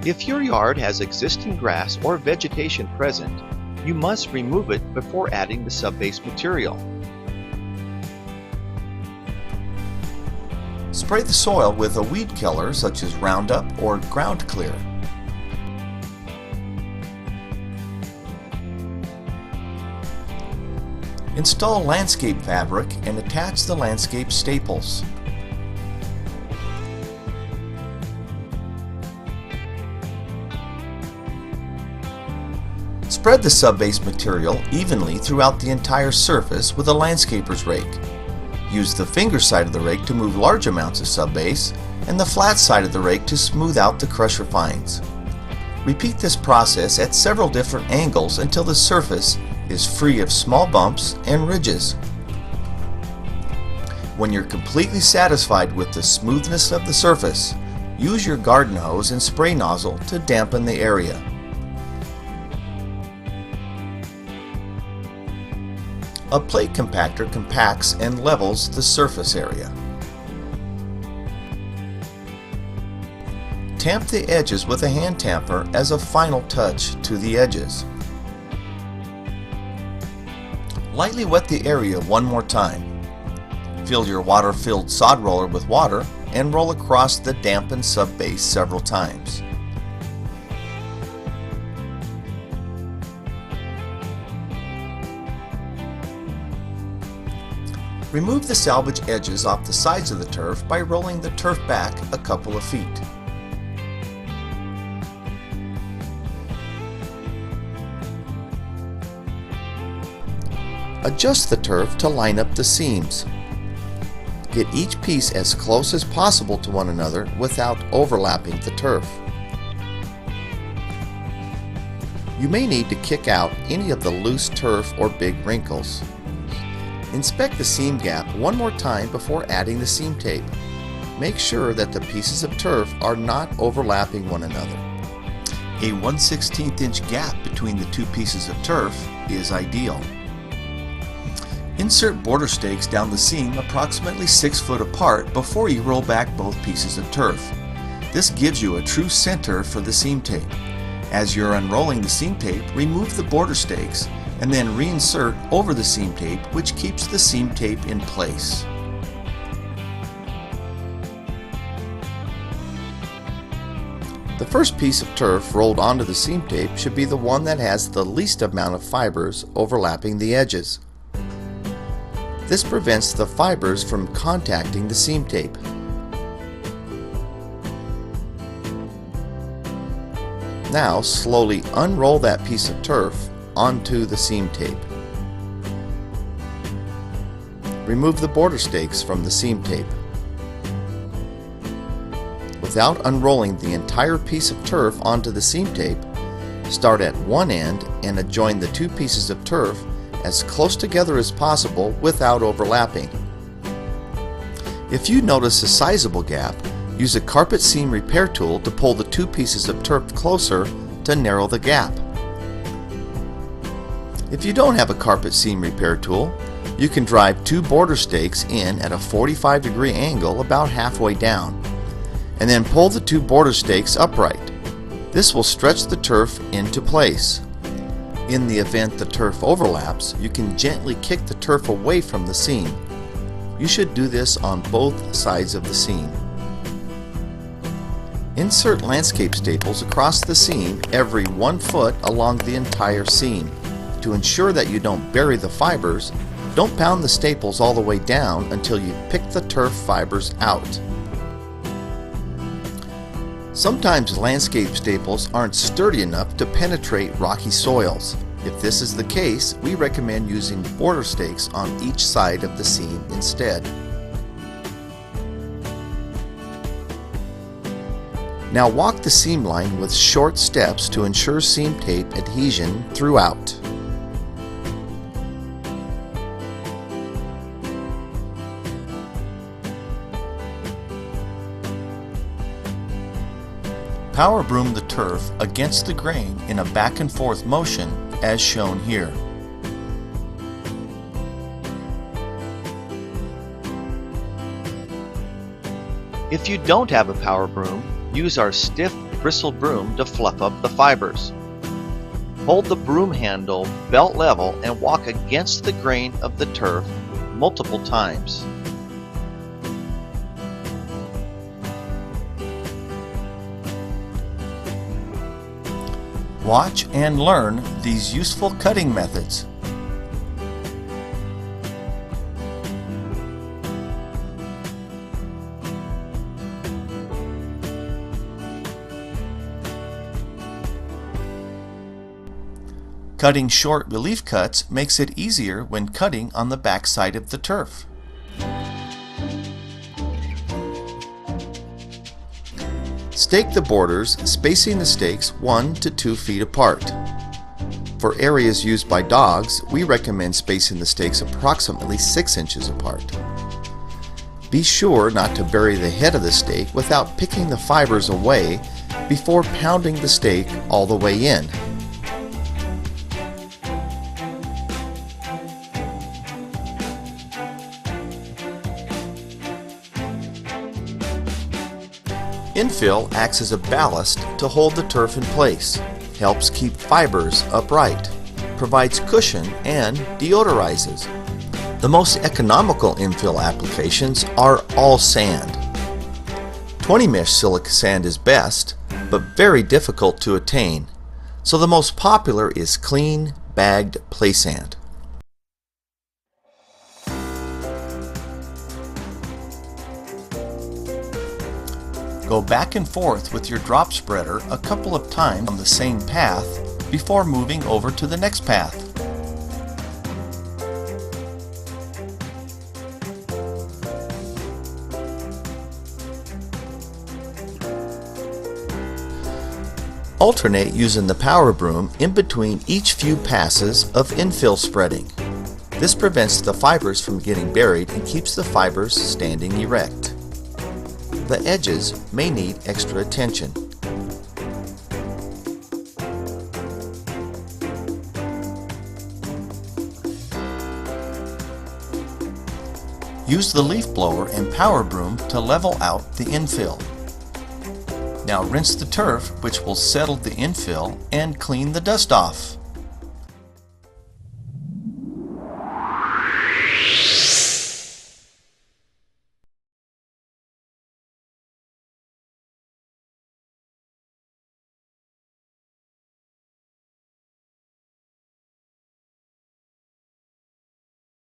If your yard has existing grass or vegetation present, you must remove it before adding the subbase material. Spray the soil with a weed killer such as Roundup or Ground Clear. Install landscape fabric and attach the landscape staples. Spread the subbase material evenly throughout the entire surface with a landscaper's rake. Use the finger side of the rake to move large amounts of subbase and the flat side of the rake to smooth out the crusher fines. Repeat this process at several different angles until the surface is free of small bumps and ridges. When you're completely satisfied with the smoothness of the surface, use your garden hose and spray nozzle to dampen the area. A plate compactor compacts and levels the surface area. Tamp the edges with a hand tamper as a final touch to the edges. Lightly wet the area one more time. Fill your water-filled sod roller with water and roll across the dampened subbase several times. Remove the salvage edges off the sides of the turf by rolling the turf back a couple of feet. Adjust the turf to line up the seams. Get each piece as close as possible to one another without overlapping the turf. You may need to kick out any of the loose turf or big wrinkles. Inspect the seam gap one more time before adding the seam tape. Make sure that the pieces of turf are not overlapping one another. A 1/16 inch gap between the two pieces of turf is ideal. Insert border stakes down the seam approximately 6 foot apart before you roll back both pieces of turf. This gives you a true center for the seam tape. As you're unrolling the seam tape, remove the border stakes and then reinsert over the seam tape, which keeps the seam tape in place. The first piece of turf rolled onto the seam tape should be the one that has the least amount of fibers overlapping the edges. This prevents the fibers from contacting the seam tape. Now slowly unroll that piece of turf onto the seam tape. Remove the border stakes from the seam tape. Without unrolling the entire piece of turf onto the seam tape, start at one end and adjoin the two pieces of turf as close together as possible without overlapping. If you notice a sizable gap, use a carpet seam repair tool to pull the two pieces of turf closer to narrow the gap. If you don't have a carpet seam repair tool, you can drive two border stakes in at a 45-degree angle about halfway down, and then pull the two border stakes upright. This will stretch the turf into place. In the event the turf overlaps, you can gently kick the turf away from the seam. You should do this on both sides of the seam. Insert landscape staples across the seam every 1 foot along the entire seam. To ensure that you don't bury the fibers, don't pound the staples all the way down until you pick the turf fibers out. Sometimes landscape staples aren't sturdy enough to penetrate rocky soils. If this is the case, we recommend using border stakes on each side of the seam instead. Now walk the seam line with short steps to ensure seam tape adhesion throughout. Power broom the turf against the grain in a back and forth motion as shown here. If you don't have a power broom, use our stiff bristle broom to fluff up the fibers. Hold the broom handle belt level and walk against the grain of the turf multiple times. Watch and learn these useful cutting methods. Cutting short relief cuts makes it easier when cutting on the back side of the turf. Stake the borders, spacing the stakes 1 to 2 feet apart. For areas used by dogs, we recommend spacing the stakes approximately 6 inches apart. Be sure not to bury the head of the stake without picking the fibers away before pounding the stake all the way in. Infill acts as a ballast to hold the turf in place, helps keep fibers upright, provides cushion, and deodorizes. The most economical infill applications are all sand. 20 mesh silica sand is best, but very difficult to attain, so the most popular is clean, bagged play sand. Go back and forth with your drop spreader a couple of times on the same path before moving over to the next path. Alternate using the power broom in between each few passes of infill spreading. This prevents the fibers from getting buried and keeps the fibers standing erect. The edges may need extra attention. Use the leaf blower and power broom to level out the infill. Now rinse the turf, which will settle the infill and clean the dust off.